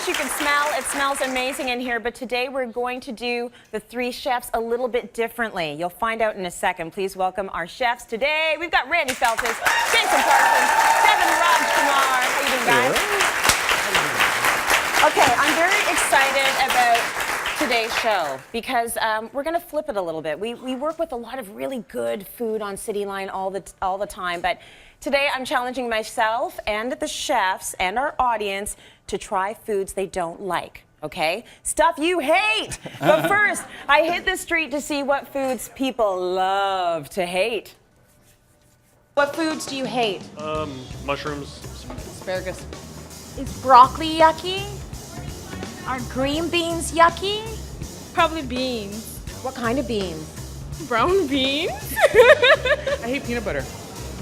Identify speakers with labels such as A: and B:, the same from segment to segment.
A: as you can smell, it smells amazing in here, but today we're going to do the three chefs a little bit differently. You'll find out in a second. Please welcome our chefs today. We've got Randy Feltus, Jason Parsons, Devin Rajkumar. How you doing, guys? Okay, I'm very excited about today's show because we're going to flip it a little bit. We work with a lot of really good food on City Line all the time, but today I'm challenging myself and the chefs and our audience to try foods they don't like, okay? Stuff you hate. But first, I hit the street to see what foods people love to hate. What foods do you hate?
B: Mushrooms.
C: Asparagus.
A: Is broccoli yucky? Are green beans yucky?
C: Probably beans.
A: What kind of beans?
C: Brown beans?
D: I hate peanut butter.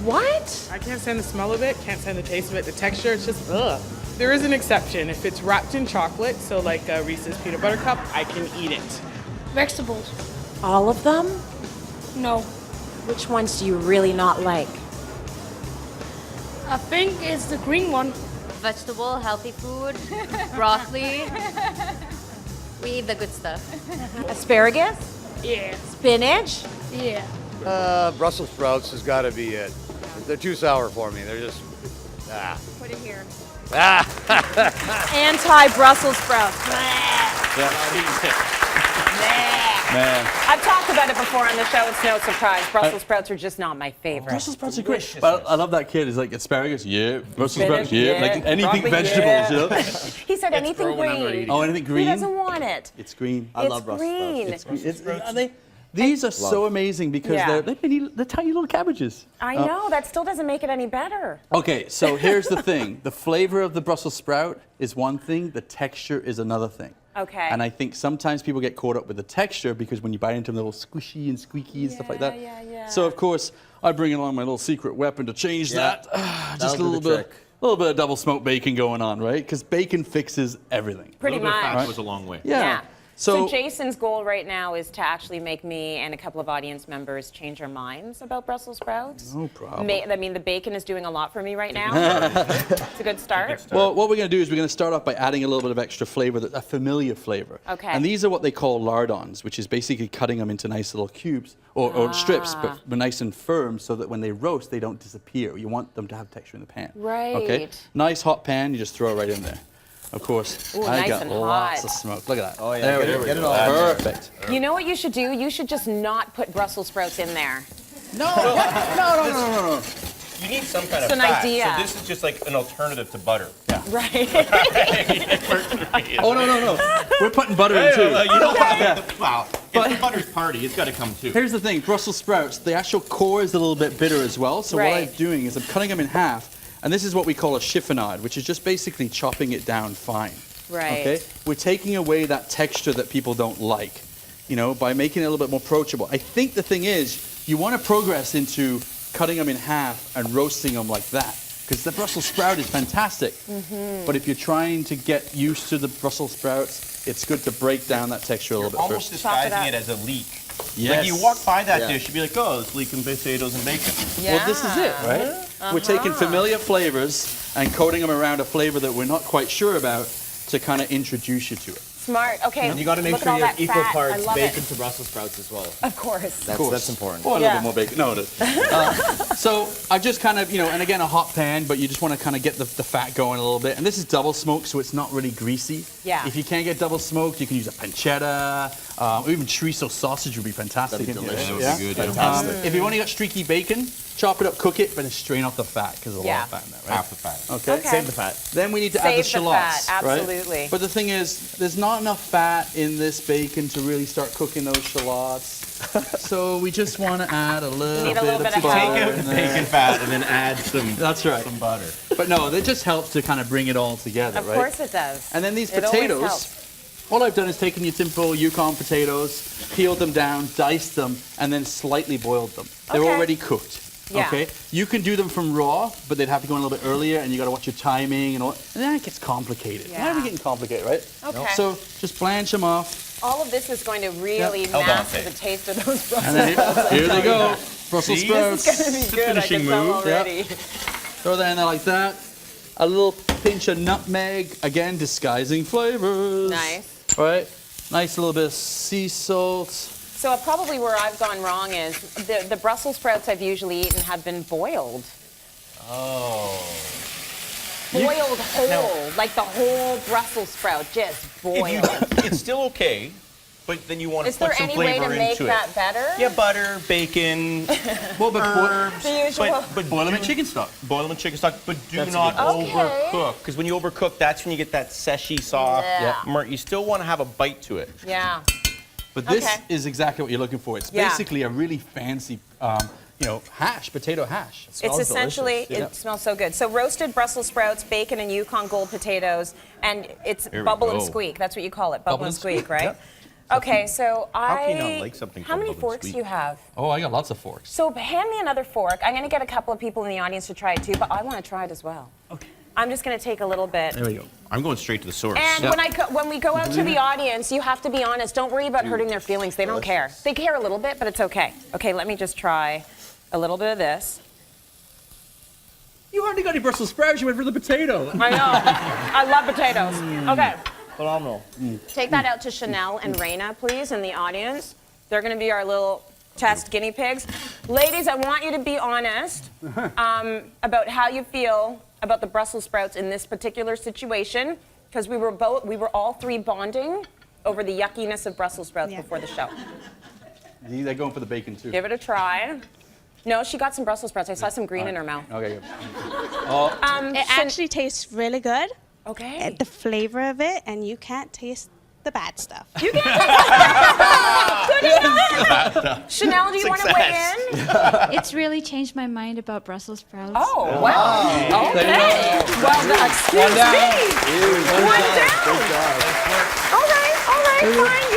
A: What?
D: I can't stand the smell of it, can't stand the taste of it, the texture, it's just ugh. There is an exception. If it's wrapped in chocolate, so like a Reese's peanut butter cup, I can eat it.
C: Vegetables.
A: All of them?
C: No.
A: Which ones do you really not like?
C: I think it's the green one.
E: Vegetable, healthy food, broccoli. We eat the good stuff.
A: Asparagus?
C: Yeah.
A: Spinach?
C: Yeah.
F: Brussels sprouts has got to be it. They're too sour for me. They're just,
A: Put it here.
F: ah.
A: Anti-Brussels sprouts.
G: Man,
A: I've talked about it before on the show. It's no surprise. Brussels sprouts are just not my favorite.
G: Brussels sprouts are great. But I love that kid. He's like asparagus, yeah. Brussels
A: Spinach,
G: sprouts, yeah.
A: yeah.
G: Like anything
A: Broccoli,
G: vegetables,
A: yeah.
G: you know.
A: He said anything green.
G: Oh, anything green?
A: He doesn't want it.
G: It's green.
A: I love Brussels sprouts.
G: It's green. Are they? These are so amazing because
A: Yeah.
G: they're tiny little cabbages.
A: I know. That still doesn't make it any better.
G: Okay, so here's the thing. The flavor of the Brussels sprout is one thing. The texture is another thing.
A: Okay.
G: And I think sometimes people get caught up with the texture because when you bite into them, they're all squishy and squeaky and stuff like that.
A: Yeah.
G: So of course, I bring along my little secret weapon to change that. Just a little bit of double smoked bacon going on, right? Because bacon fixes everything.
A: Pretty much.
B: Fat goes a long way.
A: Yeah.
G: So
A: Jason's goal right now is to actually make me and a couple of audience members change our minds about Brussels sprouts.
G: No problem.
A: I mean, the bacon is doing a lot for me right now. It's a good start.
G: Well, what we're going to do is we're going to start off by adding a little bit of extra flavor, a familiar flavor.
A: Okay.
G: And these are what they call lardons, which is basically cutting them into nice little cubes or strips, but nice and firm so that when they roast, they don't disappear. You want them to have texture in the pan.
A: Right.
G: Okay. Nice hot pan, you just throw it right in there. Of course,
A: Ooh,
G: I
A: nice
G: got
A: and
G: lots
A: hot.
G: of smoke. Look at that.
F: Oh, yeah,
G: There we
F: get
G: go.
F: it all.
G: Perfect.
A: You know what you should do? You should just not put Brussels sprouts in there.
G: No.
B: You need some kind of
A: It's an
B: fat.
A: idea.
B: So this is just like an alternative to butter. Yeah.
A: Right.
G: Oh, no. We're putting butter in too.
B: You know what? Wow. If the butter's party, it's got to come too.
G: Here's the thing, Brussels sprouts, the actual core is a little bit bitter as well. So what
A: Right.
G: I'm doing is I'm cutting them in half, and this is what we call a chiffonade, which is just basically chopping it down fine.
A: Right.
G: Okay? We're taking away that texture that people don't like, by making it a little bit more approachable. I think the thing is, you want to progress into cutting them in half and roasting them like that, because the Brussels sprout is fantastic. But if you're trying to get used to the Brussels sprouts, it's good to break down that texture a little bit
B: Almost
G: first.
B: disguising it as a leek.
G: Yes.
B: Like you walk by that dish, you'd be like, oh, it's leek and potatoes and bacon.
G: Well, this is it, right? We're taking familiar flavors and coating them around a flavor that we're not quite sure about to kind of introduce you to it.
A: Smart. Okay.
H: And you got to make
A: look at
H: sure
A: all
H: you have
A: that
H: equal
A: fat. I
H: parts
A: love
H: bacon
A: it.
H: to Brussels sprouts as well.
A: Of course.
H: That's important.
G: Or a
A: Yeah.
G: little bit more bacon. No, it is. So I just kind of, and again, a hot pan, but you just want to kind of get the fat going a little bit. And this is double smoked, so it's not really greasy.
A: Yeah.
G: If you can't get double smoked, you can use a pancetta, or even chorizo sausage would be fantastic.
H: That'd be
G: in here.
H: delicious.
B: That would be good, yeah.
H: Fantastic.
G: If you've only got streaky bacon, chop it up, cook it, but then strain off the fat, because there's a lot of fat in that, right?
B: Half the fat.
G: Okay.
A: Okay.
H: Save the fat.
G: Then we need to add the
A: Save the
G: shallots,
A: fat,
G: right?
A: absolutely.
G: But the thing is, there's not enough fat in this bacon to really start cooking those shallots. So we just want to add a little,
A: need a little bit of
G: butter
A: help.
B: Take out
G: in
B: the
G: there.
B: bacon fat and then add some,
G: That's right.
B: some butter.
G: But no, it just helps to kind of bring it all together,
A: Of
G: right?
A: course it does.
G: And then these
A: It always
G: potatoes,
A: helps.
G: all I've done is taken your simple Yukon potatoes, peeled them down, diced them, and then slightly boiled them. They're
A: Okay.
G: already cooked.
A: Yeah.
G: Okay, you can do them from raw, but they'd have to go in a little bit earlier, and you got to watch your timing and all. And then it gets complicated. Why are we
A: Yeah.
G: getting complicated, right?
A: Okay.
G: So just blanch them off,
A: All of this is going to really
B: Hold on,
A: master
B: Faye.
A: the taste of those Brussels
G: and then
A: sprouts.
G: here they go, Brussels
B: See?
G: sprouts.
A: This is going to be good. I
B: finishing
A: can tell
B: move.
A: already.
G: Throw that in there like that. a little pinch of nutmeg, again, disguising flavors.
A: Nice.
G: All right, nice little bit of sea salt.
A: So probably where I've gone wrong is the Brussels sprouts I've usually eaten have been boiled.
B: Oh.
A: Boiled whole, like the whole Brussels sprout, just boiled.
B: It's still okay, but then you want to
A: Is
B: put
A: there
B: some
A: any way
B: flavor
A: to make
B: into
A: that
B: it.
A: better?
B: Yeah, butter, bacon,
G: Well, but
B: herbs.
A: The usual.
B: But
G: boil them in chicken stock.
B: boil them in chicken stock, but do
H: That's a
B: not
H: good
A: point.
B: overcook. Because when you overcook, that's when you get that seshy, soft.
A: Yeah.
B: You still want to have a bite to it.
A: Yeah.
G: But this
A: Okay.
G: is exactly what you're looking for. It's
A: Yeah.
G: basically a really fancy, potato hash.
A: It's
H: smells
A: essentially,
H: delicious.
A: it smells so good. So roasted Brussels sprouts, bacon, and Yukon Gold potatoes, and it's
B: Here we
A: bubble and
B: go.
A: squeak. That's what you call it, bubble and squeak,
G: squeak,
A: right?
G: yep.
A: Okay, so
B: can you not like something
A: How
B: called
A: many
B: bubble and
A: forks do
B: squeak?
A: you have?
G: Oh, I got lots of forks.
A: So hand me another fork. I'm going to get a couple of people in the audience to try it too, but I want to try it as well. Okay. I'm just going to take a little bit.
B: There we go. I'm going straight to the source.
A: And when we go out to the audience, you have to be honest. Don't worry about hurting their feelings. They don't care. They care a little bit, but it's okay. Okay, let me just try a little bit of this.
G: You hardly got any Brussels sprouts. You went for the potato.
A: I know. I love potatoes. Okay.
H: Phenomenal.
A: Take that out to Chanel and Raina, please, in the audience. They're going to be our little test guinea pigs. Ladies, I want you to be honest about how you feel about the Brussels sprouts in this particular situation, because we were all three bonding over the yuckiness of Brussels sprouts before the show.
G: They're going for the bacon too.
A: Give it a try. No, she got some Brussels sprouts. I saw some green in her mouth.
G: Okay, good.
I: It actually tastes really good.
A: Okay.
I: The flavor of it, and you can't taste the bad stuff.
A: You can Chanel, do you want to weigh in?
J: It's really changed my mind about Brussels sprouts.
A: Oh, wow. Okay. Well, excuse me. One down. All right, fine.